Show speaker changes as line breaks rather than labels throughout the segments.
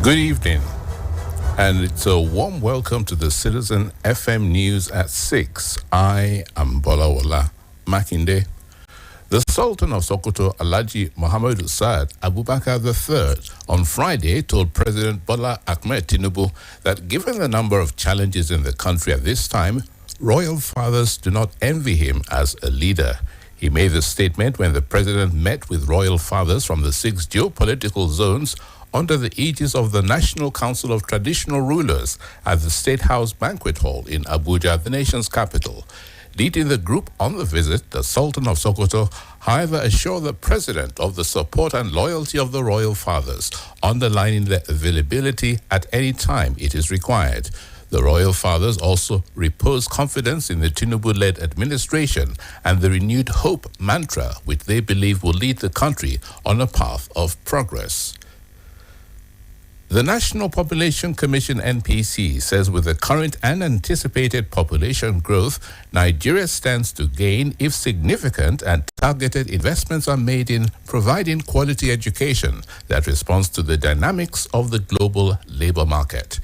Good evening, and it's a warm welcome to the Citizen FM News at 6. I am Bolawala Makinde. The Sultan of Sokoto, Alhaji Muhammadu Sa'ad Abubakar III, on Friday told President Bola Ahmed Tinubu that given the number of challenges in the country at this time, royal fathers do not envy him as a leader. He made the statement when the president met with royal fathers from the 6 geopolitical zones under the aegis of the National Council of Traditional Rulers at the State House Banquet Hall in Abuja, the nation's capital. Leading the group on the visit, the Sultan of Sokoto, however, assured the president of the support and loyalty of the royal fathers, underlining their availability at any time it is required. The royal fathers also reposed confidence in the Tinubu-led administration and the renewed hope mantra which they believe will lead the country on a path of progress. The National Population Commission NPC says with the current and anticipated population growth, Nigeria stands to gain if significant and targeted investments are made in providing quality education that responds to the dynamics of the global labor market.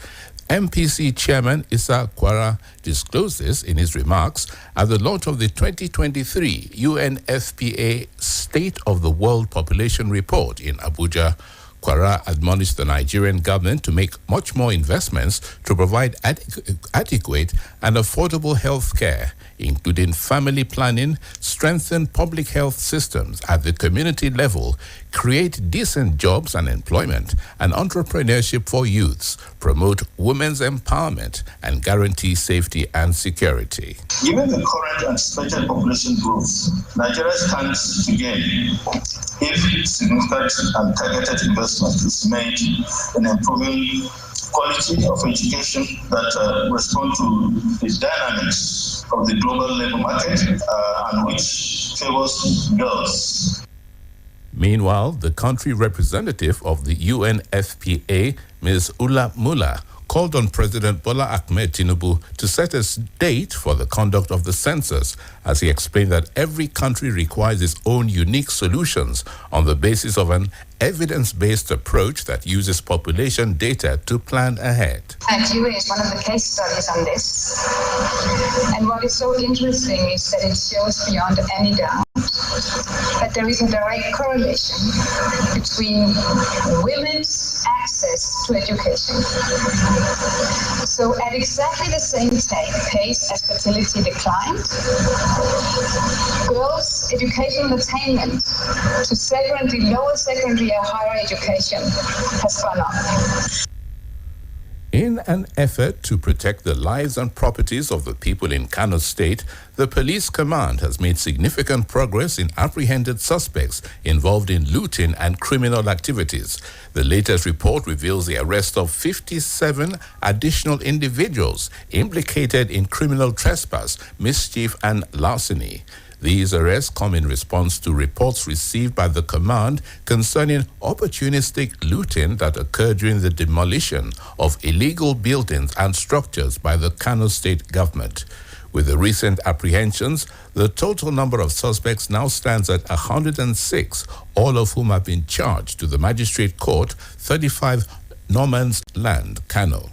MPC Chairman Issa Kwara disclosed this in his remarks at the launch of the 2023 UNFPA State of the World Population Report in Abuja. Kwara admonished the Nigerian government to make much more investments to provide adequate and affordable health care, including family planning, strengthen public health systems at the community level, create decent jobs and employment and entrepreneurship for youths, promote women's empowerment, and guarantee safety and security.
Given the current anticipated population growth, Nigeria stands to gain if significant and targeted investment is made in improving quality of education that respond to the dynamics of the global labor market and which favors girls.
Meanwhile, the country representative of the UNFPA, Ms. Ula Mula, called on President Bola Ahmed Tinubu to set a date for the conduct of the census, as he explained that every country requires its own unique solutions on the basis of an evidence-based approach that uses population data to plan ahead.
Nigeria is one of the case studies on this. And what is so interesting is that it shows beyond any doubt that there is a direct correlation between women's access to education. So at exactly the same pace as fertility declined, girls' educational attainment to secondary, lower secondary and higher education has gone up.
In an effort to protect the lives and properties of the people in Kano State, the police command has made significant progress in apprehended suspects involved in looting and criminal activities. The latest report reveals the arrest of 57 additional individuals implicated in criminal trespass, mischief, and larceny. These arrests come in response to reports received by the command concerning opportunistic looting that occurred during the demolition of illegal buildings and structures by the Kano State government. With the recent apprehensions, the total number of suspects now stands at 106, all of whom have been charged to the Magistrate Court, 35 Norman's Land, Kano.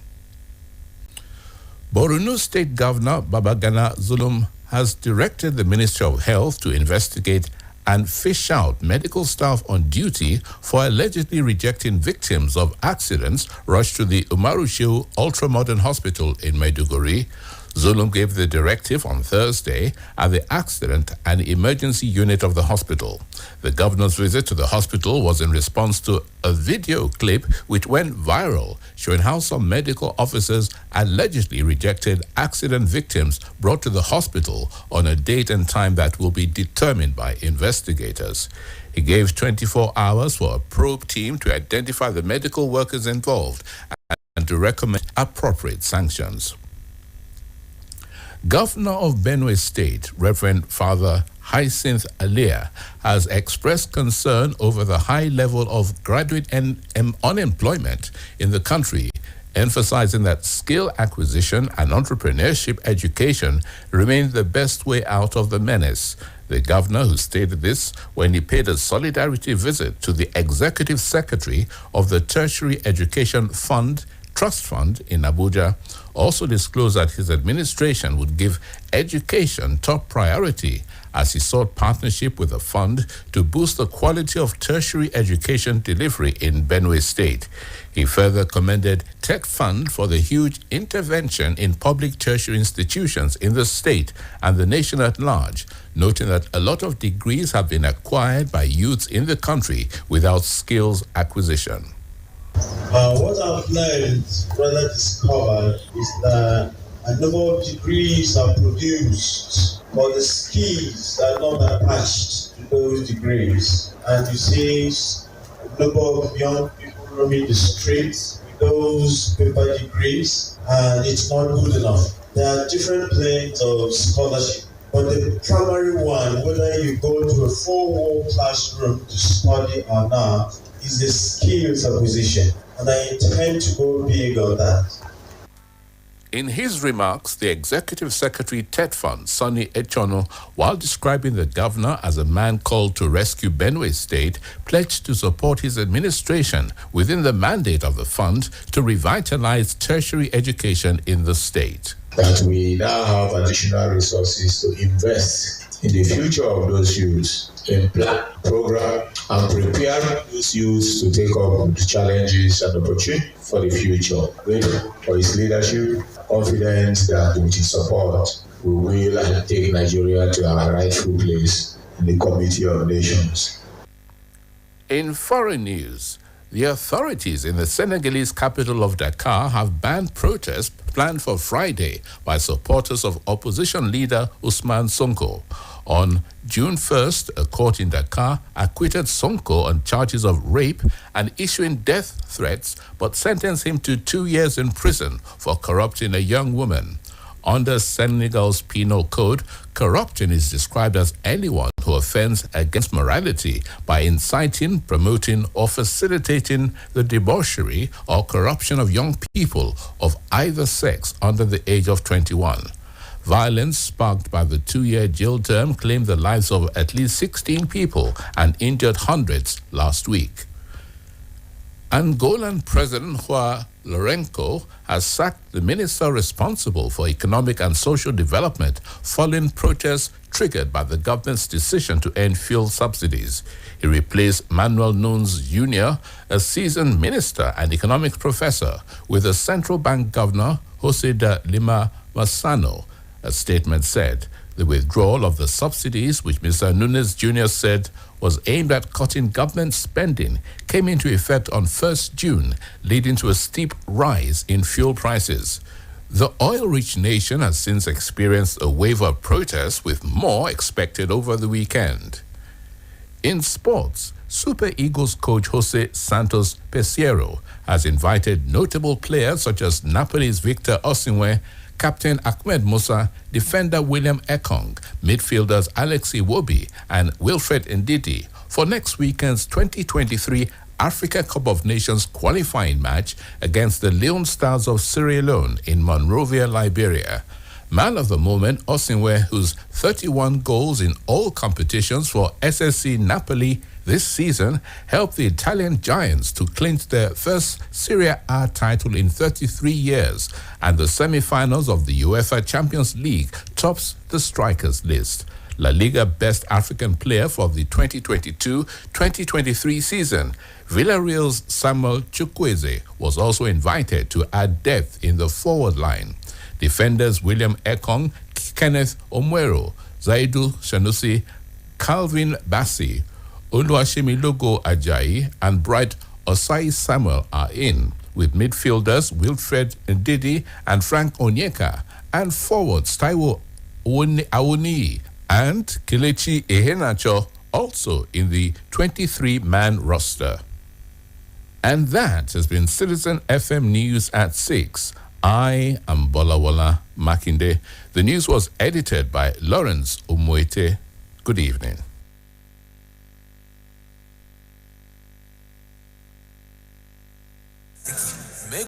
Borno State Governor Babagana Zulum has directed the Ministry of Health to investigate and fish out medical staff on duty for allegedly rejecting victims of accidents rushed to the Umaru Shehu Ultramodern Hospital in Maiduguri. Zulum gave the directive on Thursday at the Accident and Emergency Unit of the hospital. The governor's visit to the hospital was in response to a video clip which went viral showing how some medical officers allegedly rejected accident victims brought to the hospital on a date and time that will be determined by investigators. He gave 24 hours for a probe team to identify the medical workers involved and to recommend appropriate sanctions. Governor of Benue State, Reverend Father Hyacinth Alia, has expressed concern over the high level of graduate unemployment in the country, emphasizing that skill acquisition and entrepreneurship education remain the best way out of the menace. The governor, who stated this when he paid a solidarity visit to the executive secretary of the Tertiary Education Trust Fund in Abuja, also disclosed that his administration would give education top priority as he sought partnership with the fund to boost the quality of tertiary education delivery in Benue State. He further commended Tech Fund for the huge intervention in public tertiary institutions in the state and the nation at large, noting that a lot of degrees have been acquired by youths in the country without skills acquisition.
What I've learned, rather discovered, is that a number of degrees are produced, but the skills are not attached to those degrees. And you see a number of young people roaming the streets with those paper degrees, and it's not good enough. There are different planes of scholarship, but the primary one, whether you go to a 4-wall classroom to study or not, is the skills acquisition, and I intend to go big on that.
In his remarks, the Executive Secretary Tet Fund, Sonny Echono, while describing the governor as a man called to rescue Benue State, pledged to support his administration within the mandate of the fund to revitalize tertiary education in the state.
That we now have additional resources to invest in the future of those youths, in plan, program, and prepare those youths to take up the challenges and opportunities for the future. Grateful for his leadership, confident that with his support, we will take Nigeria to our rightful place in the Committee of Nations.
In foreign news, the authorities in the Senegalese capital of Dakar have banned protests planned for Friday by supporters of opposition leader Ousmane Sonko. On June 1st, a court in Dakar acquitted Sonko on charges of rape and issuing death threats, but sentenced him to 2 years in prison for corrupting a young woman. Under Senegal's penal code, corrupting is described as anyone who offends against morality by inciting, promoting, or facilitating the debauchery or corruption of young people of either sex under the age of 21. Violence sparked by the 2-year jail term claimed the lives of at least 16 people and injured hundreds last week. Angolan President João Lourenço has sacked the minister responsible for economic and social development following protests triggered by the government's decision to end fuel subsidies. He replaced Manuel Nunes Jr., a seasoned minister and economics professor, with the central bank governor, José de Lima Massano. A statement said the withdrawal of the subsidies, which Mr. Nunes Jr. said was aimed at cutting government spending, came into effect on 1st June, leading to a steep rise in fuel prices. The oil-rich nation has since experienced a wave of protests, with more expected over the weekend. In sports, Super Eagles coach Jose Santos Peseiro has invited notable players such as Napoli's Victor Osimhen, Captain Ahmed Musa, defender William Ekong, midfielders Alex Iwobi and Wilfred Ndidi for next weekend's 2023 Africa Cup of Nations qualifying match against the Leon Stars of Sierra Leone in Monrovia, Liberia. Man of the moment, Osimhen, whose 31 goals in all competitions for SSC Napoli this season helped the Italian Giants to clinch their first Serie A title in 33 years, and the semi-finals of the UEFA Champions League tops the strikers list. La Liga Best African Player for the 2022-2023 season, Villarreal's Samuel Chukwueze was also invited to add depth in the forward line. Defenders William Ekong, Kenneth Omwero, Zaidu Sanusi, Calvin Bassi, Oluwashemilogo Ajayi, and Bright Osai Samuel are in, with midfielders Wilfred Ndidi and Frank Onyeka, and forwards Taiwo Awoniyi and Kelechi Iheanacho also in the 23-man roster. And that has been Citizen FM News at 6. I am Bolawala Makinde. The news was edited by Lawrence Umuete. Good evening.